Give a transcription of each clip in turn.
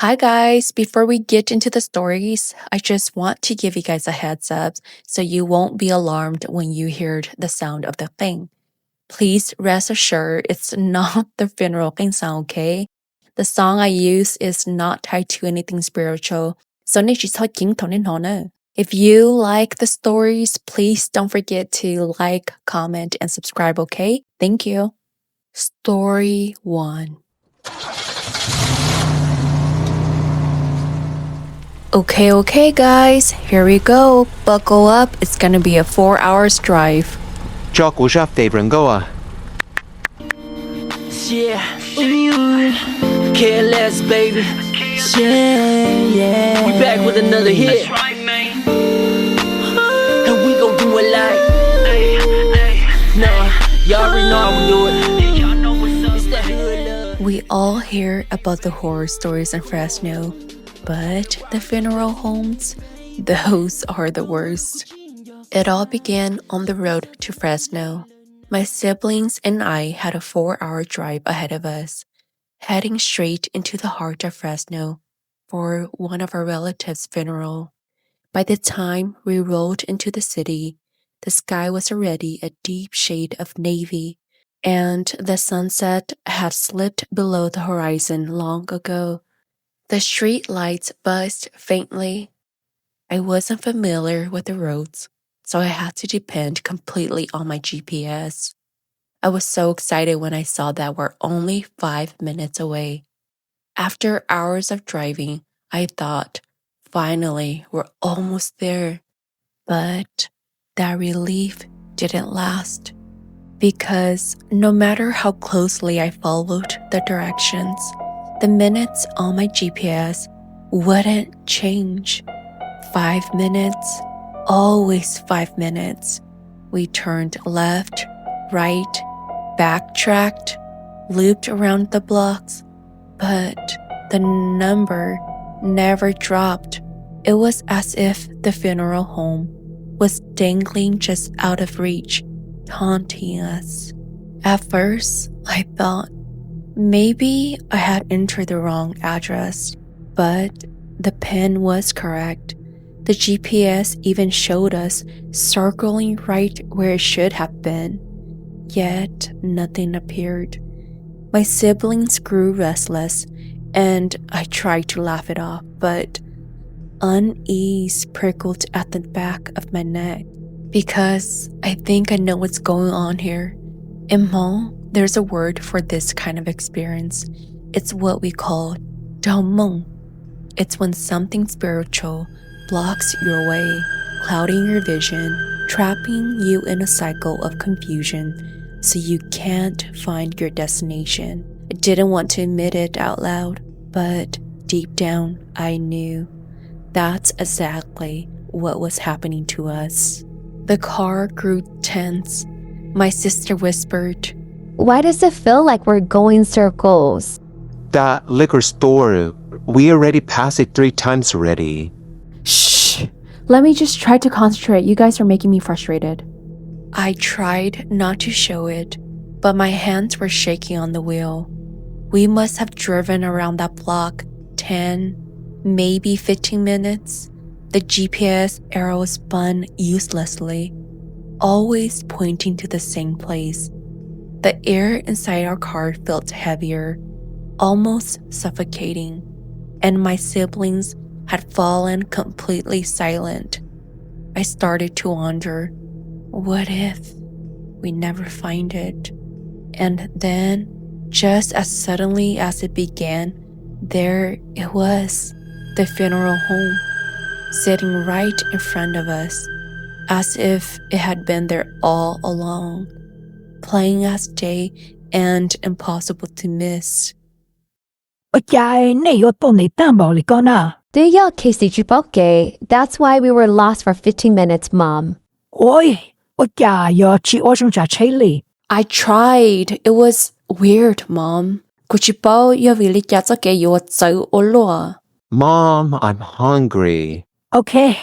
Hi, guys. Before we get into the stories, I just want to give you guys a heads up so you won't be alarmed when you hear the sound of the thing. Please rest assured it's not the funeral thing sound, okay? The song I use is not tied to anything spiritual, so nên chỉ thôi chính thống nên họ nữa. If you like the stories, please don't forget to like, comment, and subscribe, okay? Thank you. Story 1. Okay, guys, here we go. Buckle up. It's gonna be a 4 hours drive. Cho cú sắp tây rừng go à? Yeah, care less, baby. Yeah. We back with another hit. And we gon' do it like. Nah, y'all already know how we do it. It's that hood love. We all hear about the horror stories in Fresno, but the funeral homes, those are the worst. It all began on the road to Fresno. My siblings and I had a 4-hour drive ahead of us, heading straight into the heart of Fresno for one of our relatives' funeral. By the time we rolled into the city, the sky was already a deep shade of navy, and the sunset had slipped below the horizon long ago. The street lights buzzed faintly. I wasn't familiar with the roads, so I had to depend completely on my GPS. I was so excited when I saw that we're only 5 minutes away. After hours of driving, I thought, finally, we're almost there. But that relief didn't last, because no matter how closely I followed the directions, the minutes on my GPS wouldn't change. 5 minutes, always 5 minutes. We turned left, right, backtracked, looped around the blocks, but the number never dropped. It was as if the funeral home was dangling just out of reach, taunting us. At first, I thought maybe I had entered the wrong address, but the pin was correct. The GPS even showed us circling right where it should have been, yet nothing appeared. My siblings grew restless, and I tried to laugh it off, but unease prickled at the back of my neck, because I think I know what's going on here. In Hmong, there's a word for this kind of experience. It's what we call mong. It's when something spiritual blocks your way, clouding your vision, trapping you in a cycle of confusion so you can't find your destination. I didn't want to admit it out loud, but deep down I knew that's exactly what was happening to us. The car grew tense. My sister whispered, "Why does it feel like we're going circles?" That liquor store, we already passed it 3 times already. "Shh! Let me just try to concentrate. You guys are making me frustrated." I tried not to show it, but my hands were shaking on the wheel. We must have driven around that block 10, maybe 15 minutes. The GPS arrow spun uselessly, always pointing to the same place. The air inside our car felt heavier, almost suffocating, and my siblings had fallen completely silent. I started to wonder, what if we never find it? And then, just as suddenly as it began, there it was, the funeral home, sitting right in front of us, as if it had been there all along, plain as day and impossible to miss. That's why we were lost for 15 minutes, Mom. I tried. It was weird, Mom. Mom, I'm hungry. Okay.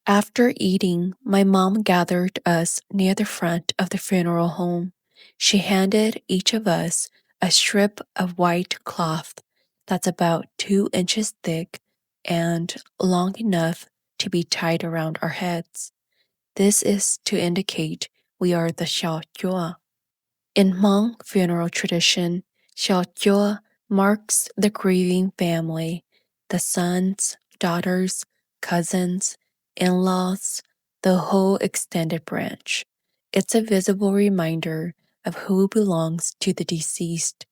After eating, my mom gathered us near the front of the funeral home. She handed each of us a strip of white cloth that's about 2 inches thick and long enough to be tied around our heads. This is to indicate we are the Xyom Cuab. In Hmong funeral tradition, Xyom Cuab marks the grieving family, the sons, daughters, cousins, in-laws, the whole extended branch. It's a visible reminder of who belongs to the deceased.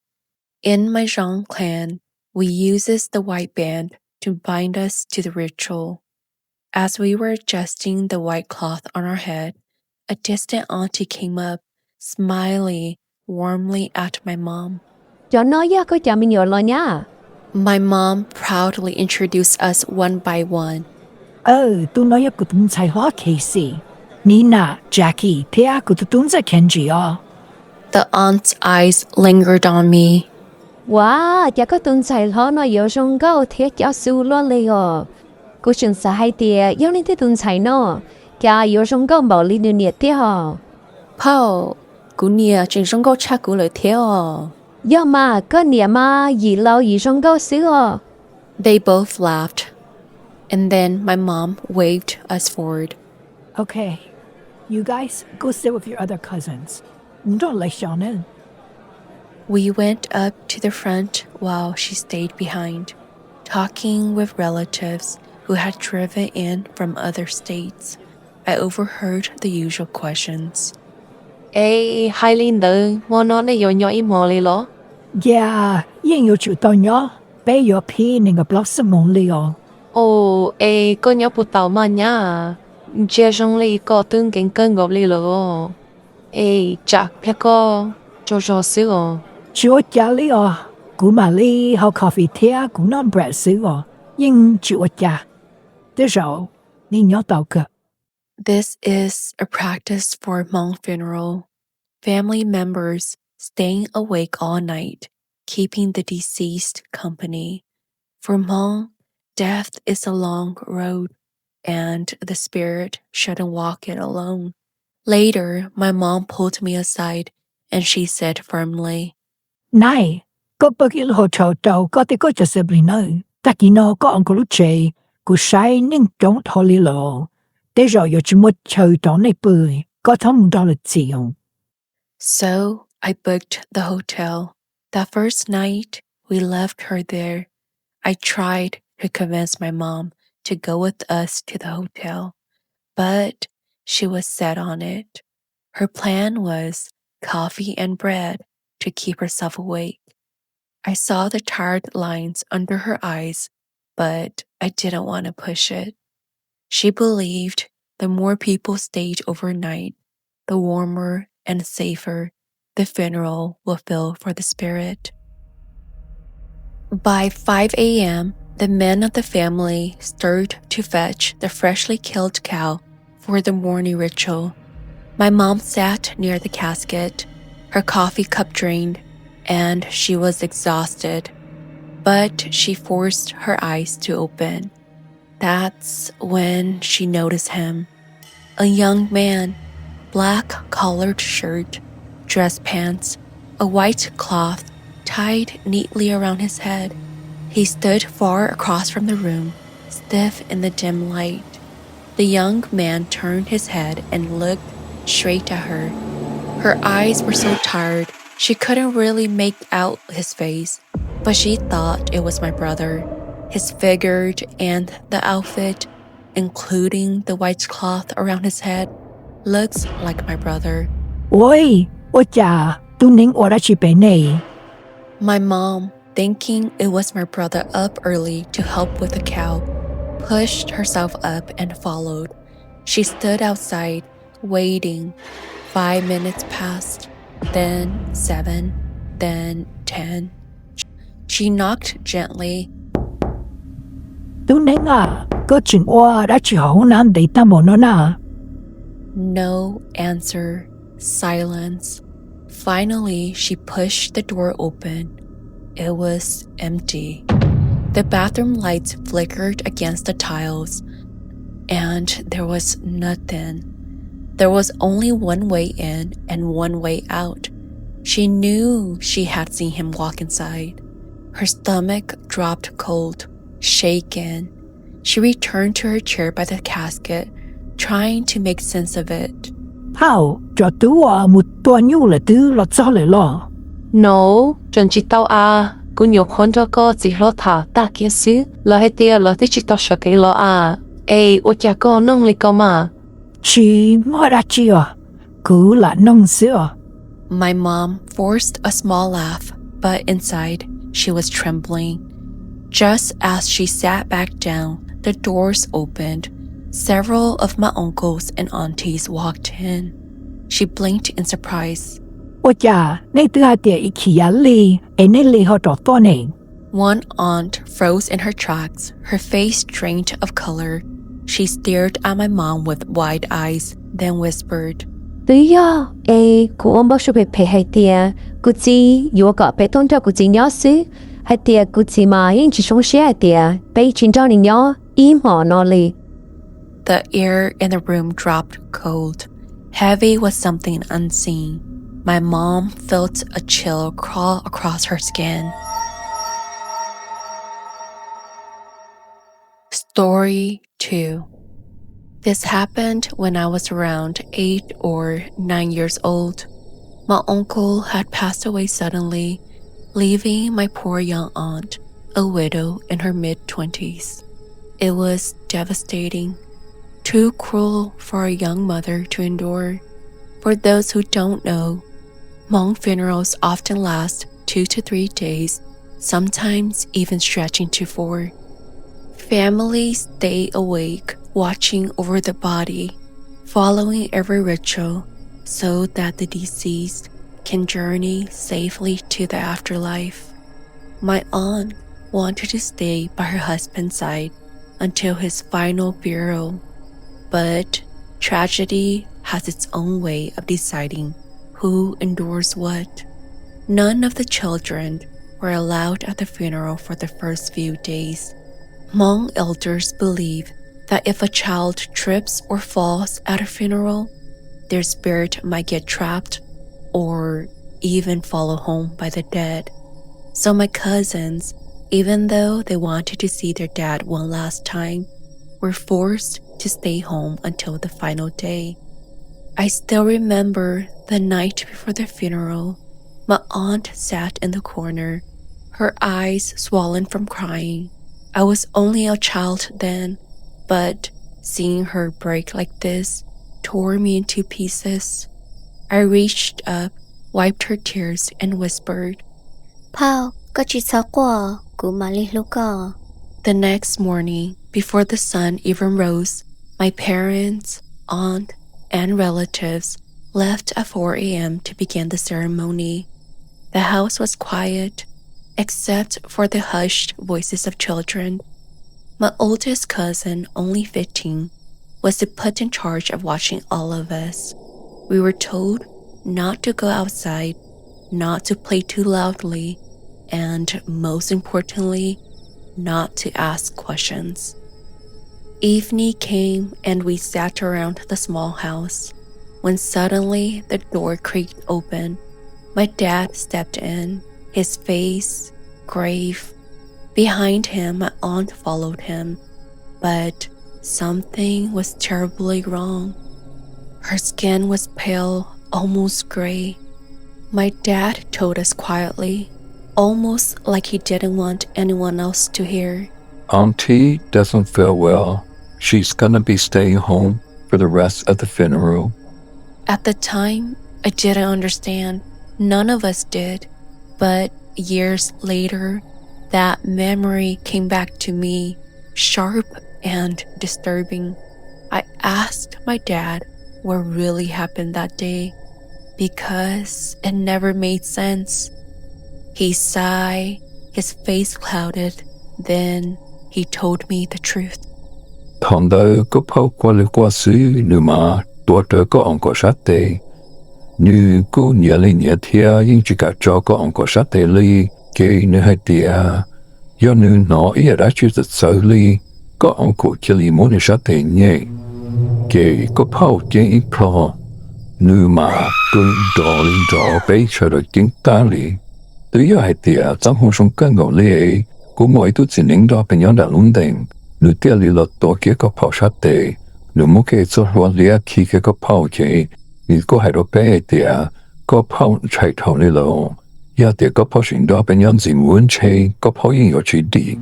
In my Xyom clan, we uses the white band to bind us to the ritual. As we were adjusting the white cloth on our head, a distant auntie came up, smiling warmly at my mom. Cho nó với có chả mình nhớ lo nha. My mom proudly introduced us one by one. tôi nói của tôi sai hóa Casey. Nina, Jackie, thế của tôi sai Kenji à. The aunt's eyes lingered on me. Wow, chả có tuần sai lo nó yếu trong gạo thế chả su lo lì à. Cô xin sa hai tia, yếu nên thế tuần sai nó. Chả yếu trong gạo bảo lý điều nhiệt thế hả. Paul, cú nia trên trong gạo cha cú lời thế à. Yếu mà, có nhiệt mà, gì lâu yếu trong gạo xứ à. They both laughed. And then my mom waved us forward. Okay, you guys go sit with your other cousins. Don't let Sean in. We went up to the front while she stayed behind, talking with relatives who had driven in from other states. I overheard the usual questions. Ê, hai linh tử, mua nó này nhỏ im mò lì lo. Yeah, yên yêu chịu tao nhớ. Bé yêu phi nên gặp lắm sớm mong lì à. Ồ, ê, có nhỏ bụt tàu mà nhá. Chia trong lì có tương kính cân gọc lì lo. Ê, chắc phải có cho xíu à. Chúa cha lì à. Cú mà lì hao coffee thế cú non bread xíu à. Nhưng chúa cha. Thế rồi, ni nhớ tao cơ. This is a practice for Hmong funeral. Family members staying awake all night, keeping the deceased company. For Hmong, death is a long road, and the spirit shouldn't walk it alone. Later, my mom pulled me aside, and she said firmly, Này, có bao nhiêu hồ trâu trâu có thể có cho sếp lì nơi. Ta kỳ nó có ông có lúc chê, cú sai nhưng don't thọ lì lộ. Thế rồi yo chỉ một chơi đó này bơi, có thông đó là chiều. So I booked the hotel. That first night, we left her there. I tried to convince my mom to go with us to the hotel, but she was set on it. Her plan was coffee and bread to keep herself awake. I saw the tired lines under her eyes, but I didn't want to push it. She believed the more people stayed overnight, the warmer and safer the funeral will feel for the spirit. By 5 a.m., the men of the family stirred to fetch the freshly killed cow for the morning ritual. My mom sat near the casket, her coffee cup drained, and she was exhausted, but she forced her eyes to open. That's when she noticed him. A young man, black collared shirt, dress pants, a white cloth tied neatly around his head. He stood far across from the room, stiff in the dim light. The young man turned his head and looked straight at her. Her eyes were so tired, she couldn't really make out his face, but she thought it was my brother. His figure and the outfit, including the white cloth around his head, looks like my brother. Ôi, ôi chà, tôi nín ở đó chỉ bé này. My mom, thinking it was my brother up early to help with the cow, pushed herself up and followed. She stood outside, waiting. 5 minutes passed, then 7, then 10. She knocked gently. Tôi nín à, có chuyện ở đó chỉ hậu nam để ta mồ nó nà. No answer. Silence. Finally, she pushed the door open. It was empty. The bathroom lights flickered against the tiles, and there was nothing. There was only one way in and one way out. She knew she had seen him walk inside. Her stomach dropped cold, shaken. She returned to her chair by the casket, trying to make sense of it. Hao, cho tú một tua nhu là tứ lọt cho lại lo. No, chân chỉ tao cũng nhiều con cho có chỉ lo thả ta kia xứ, lo hết tia lo tí chỉ tao sợ cái lo ê, ô cha con nông lì con mà. Chị mua ra chi cứ là nông sữa. My mom forced a small laugh, but inside, she was trembling. Just as she sat back down, the doors opened. Several of my uncles and aunties walked in. She blinked in surprise. Ô cha, nãy tứ hai tiệt iki ya li, nãy li họ trọ to nè. One aunt froze in her tracks, her face drained of color. She stared at my mom with wide eyes, then whispered, Tứ cô ông bác số bề hai tia, cô chỉ yếu cả bề tôn cho cô chỉ nhớ xứ, hai tia cô chỉ mà yên chỉ sống xe hai tia, bề chính cho nên nhớ im họ nó li. The air in the room dropped cold. Heavy with something unseen. My mom felt a chill crawl across her skin. Story 2. This happened when I was around 8 or 9 years old. My uncle had passed away suddenly, leaving my poor young aunt, a widow in her mid-20s. It was devastating, too cruel for a young mother to endure. For those who don't know, Hmong funerals often last 2 to 3 days, sometimes even stretching to 4. Families stay awake, watching over the body, following every ritual so that the deceased can journey safely to the afterlife. My aunt wanted to stay by her husband's side until his final burial, but tragedy has its own way of deciding who endures what. None of the children were allowed at the funeral for the first few days. Hmong elders believe that if a child trips or falls at a funeral, their spirit might get trapped or even follow home by the dead. So my cousins, even though they wanted to see their dad one last time, were forced to stay home until the final day. I still remember the night before the funeral. My aunt sat in the corner, her eyes swollen from crying. I was only a child then, but seeing her break like this tore me into pieces. I reached up, wiped her tears, and whispered, Pao, có chị sao quá, cô mà li lúc có. The next morning, before the sun even rose, my parents, aunt, and relatives left at 4 a.m. to begin the ceremony. The house was quiet, except for the hushed voices of children. My oldest cousin, only 15, was put in charge of watching all of us. We were told not to go outside, not to play too loudly, and most importantly, not to ask questions. Evening came and we sat around the small house, when suddenly the door creaked open. My dad stepped in, his face grave. Behind him, my aunt followed him, but something was terribly wrong. Her skin was pale, almost gray. My dad told us quietly, almost like he didn't want anyone else to hear. Auntie doesn't feel well. She's gonna be staying home for the rest of the funeral. At the time, I didn't understand. None of us did. But years later, that memory came back to me, sharp and disturbing. I asked my dad what really happened that day, because it never made sense. He sighed, his face clouded, then he told me the truth. Thằng đâu có phao qua lưỡi qua xứ nữa mà tua trở có ông có sát tệ. Như cô nhớ lên nhớ thia nhưng chỉ cả cho có ông có sát tệ li kê nữa hay tìa. Do nữ nó ý đã chưa thật sợ li có ông có chỉ li muốn sát tệ nhé. Kê có phao trên ít pro. nữ mà cứ đỏ lên đỏ bấy cho được tiếng ta lì. Tuy yếu hay tìa chẳng hông sống cân ngầu lì cũng mỗi tu chỉ nính đó bên nhóm đã luôn định. Nữ tia lì lọt tổ kia có phao sát tệ. Nữ mô kê cho hoa lìa khi kia có phao kê. Nữ có hay đó bé tìa có phao chạy thầu lì lộ. Ia tìa có phao xin đó bên nhóm gì muốn chê có phao yên yếu chỉ đi.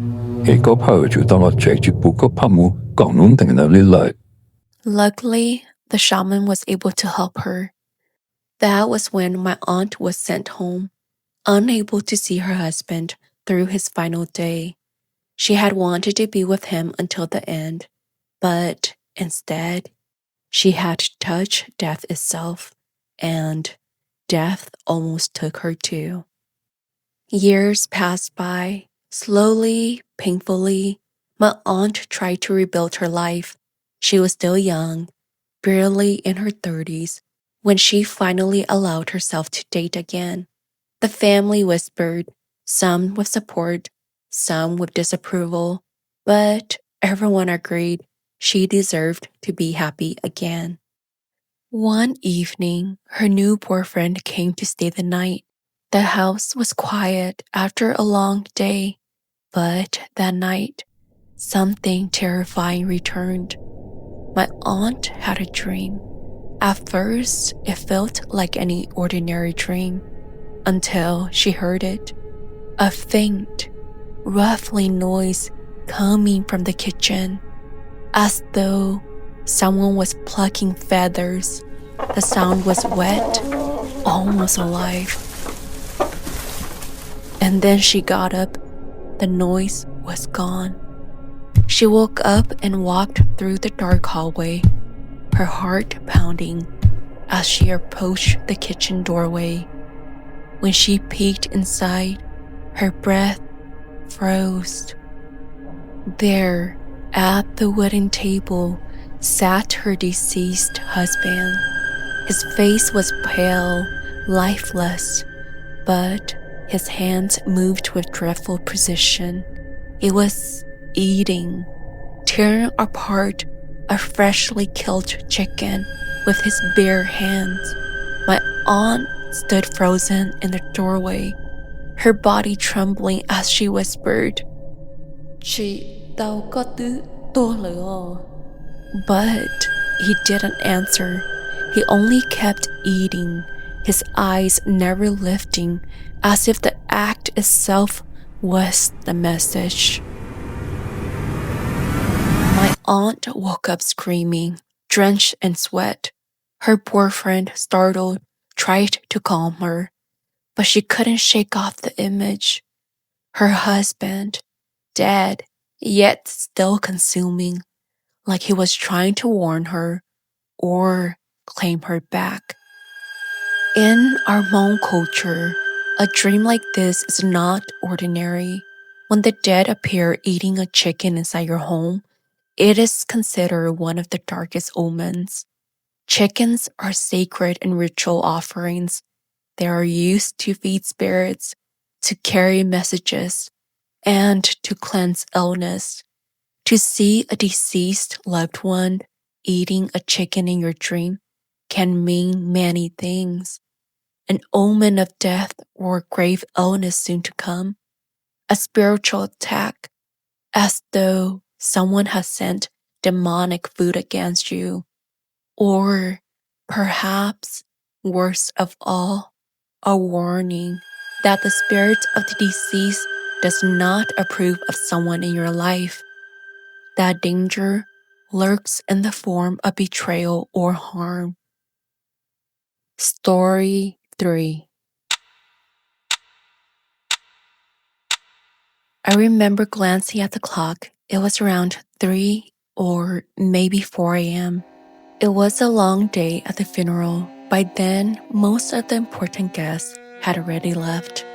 Hệ có phao chủ tao lọt chạy chỉ bù có phao mù còn luôn định là lì lợi. Luckily, the shaman was able to help her. That was when my aunt was sent home, unable to see her husband through his final day. She had wanted to be with him until the end, but instead, she had to touch death itself, and death almost took her too. Years passed by. Slowly, painfully, my aunt tried to rebuild her life. She was still young, barely in her 30s, when she finally allowed herself to date again. The family whispered, some with support, some with disapproval, but everyone agreed she deserved to be happy again. One evening, her new boyfriend came to stay the night. The house was quiet after a long day, but that night, something terrifying returned. My aunt had a dream. At first, it felt like any ordinary dream, until she heard it. A faint, ruffling noise coming from the kitchen, as though someone was plucking feathers. The sound was wet, almost alive. And then she got up. The noise was gone. She woke up and walked through the dark hallway, her heart pounding as she approached the kitchen doorway. When she peeked inside, her breath froze. There, at the wooden table, sat her deceased husband. His face was pale, lifeless, but his hands moved with dreadful precision. He was eating, tearing apart a freshly killed chicken with his bare hands. My aunt stood frozen in the doorway, her body trembling as she whispered, "Chị tao có tứ tô lửa." But he didn't answer. He only kept eating, his eyes never lifting, as if the act itself was the message. My aunt woke up screaming, drenched in sweat. Her boyfriend, startled, tried to calm her, but she couldn't shake off the image. Her husband, dead, yet still consuming, like he was trying to warn her or claim her back. In our Hmong culture, a dream like this is not ordinary. When the dead appear eating a chicken inside your home, it is considered one of the darkest omens. Chickens are sacred and ritual offerings. They are used to feed spirits, to carry messages, and to cleanse illness. To see a deceased loved one eating a chicken in your dream can mean many things. An omen of death or grave illness soon to come. A spiritual attack, as though someone has sent demonic food against you. Or perhaps, worst of all, a warning that the spirit of the deceased does not approve of someone in your life. That danger lurks in the form of betrayal or harm. Story 3. I remember glancing at the clock. It was around 3 or maybe 4 a.m. It was a long day at the funeral. By then, most of the important guests had already left,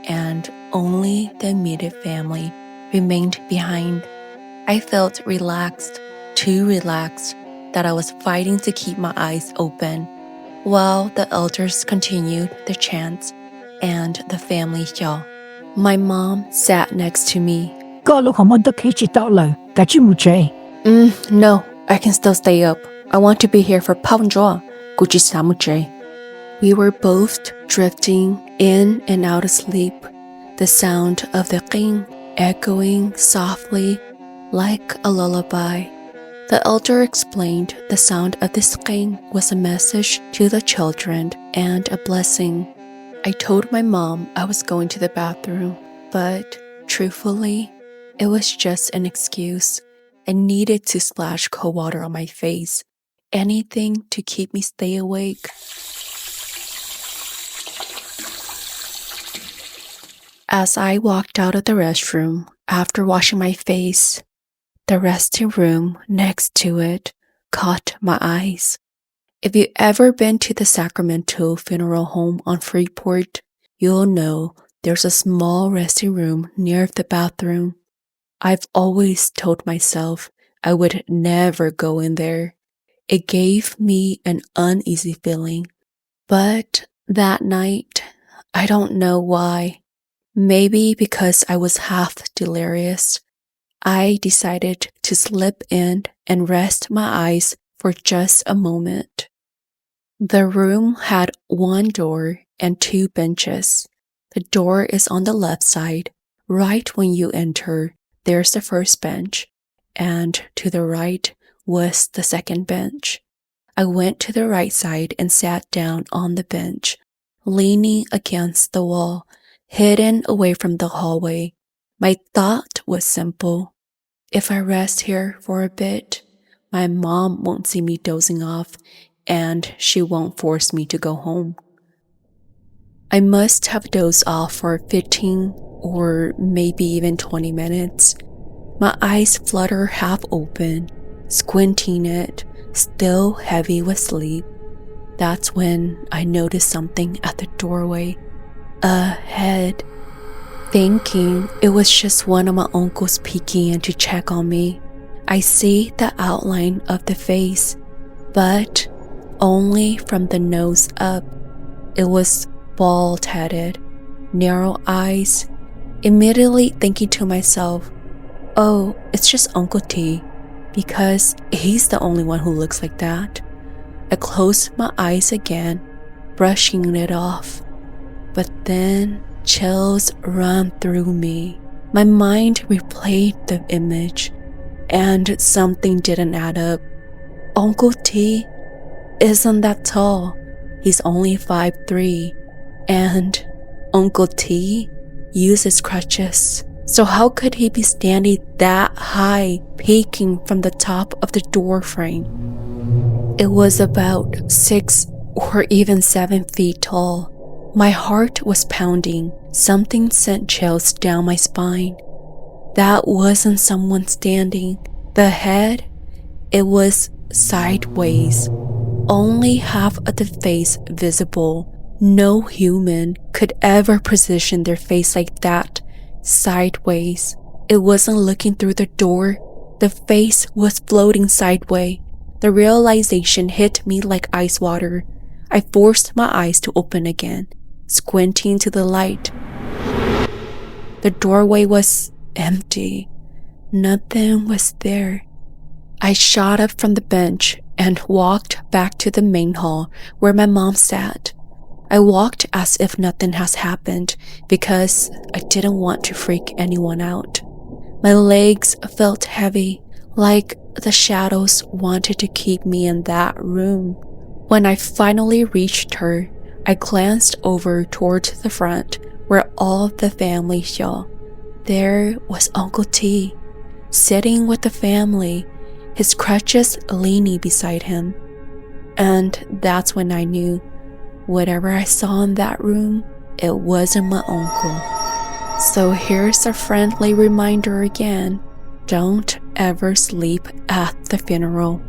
and only the immediate family remained behind. I felt relaxed, too relaxed, that I was fighting to keep my eyes open, while the elders continued the chants and the family yell. My mom sat next to me. Có lúc không được khi chỉ tạo lời, cả chỉ một chơi. No, I can still stay up. I want to be here for Paunjoa, Guji Samuche. We were both drifting in and out of sleep, the sound of the qing echoing softly like a lullaby. The elder explained the sound of this qing was a message to the children and a blessing. I told my mom I was going to the bathroom, but truthfully, it was just an excuse. I needed to splash cold water on my face, anything to keep me stay awake. As I walked out of the restroom after washing my face, the resting room next to it caught my eyes. If you've ever been to the Sacramento funeral home on Freeport, you'll know there's a small resting room near the bathroom. I've always told myself I would never go in there. It gave me an uneasy feeling. But that night, I don't know why. Maybe because I was half delirious, I decided to slip in and rest my eyes for just a moment. The room had one door and two benches. The door is on the left side. Right when you enter, there's the first bench, and to the right was the second bench. I went to the right side and sat down on the bench, leaning against the wall, hidden away from the hallway. My thought was simple. If I rest here for a bit, my mom won't see me dozing off, and she won't force me to go home. I must have dozed off for 15 or maybe even 20 minutes. My eyes flutter half open, squinting it, still heavy with sleep. That's when I noticed something at the doorway. A head. Thinking it was just one of my uncles peeking in to check on me. I see the outline of the face, but only from the nose up. It was bald-headed, narrow eyes. Immediately thinking to myself, oh, it's just Uncle T, because he's the only one who looks like that. I closed my eyes again, brushing it off. But then chills ran through me. My mind replayed the image, and something didn't add up. Uncle T isn't that tall. He's only 5'3", and Uncle T uses crutches. So how could he be standing that high, peeking from the top of the door frame? It was about 6 or even 7 feet tall. My heart was pounding. Something sent chills down my spine. That wasn't someone standing. The head, it was sideways. Only half of the face visible. No human could ever position their face like that, sideways. It wasn't looking through the door. The face was floating sideways. The realization hit me like ice water. I forced my eyes to open again, squinting to the light. The doorway was empty. Nothing was there. I shot up from the bench and walked back to the main hall where my mom sat. I walked as if nothing has happened because I didn't want to freak anyone out. My legs felt heavy, like the shadows wanted to keep me in that room. When I finally reached her, I glanced over towards the front where all the family saw. There was Uncle T, sitting with the family, his crutches leaning beside him. And that's when I knew, whatever I saw in that room, it wasn't my uncle. So here's a friendly reminder again, don't ever sleep at the funeral.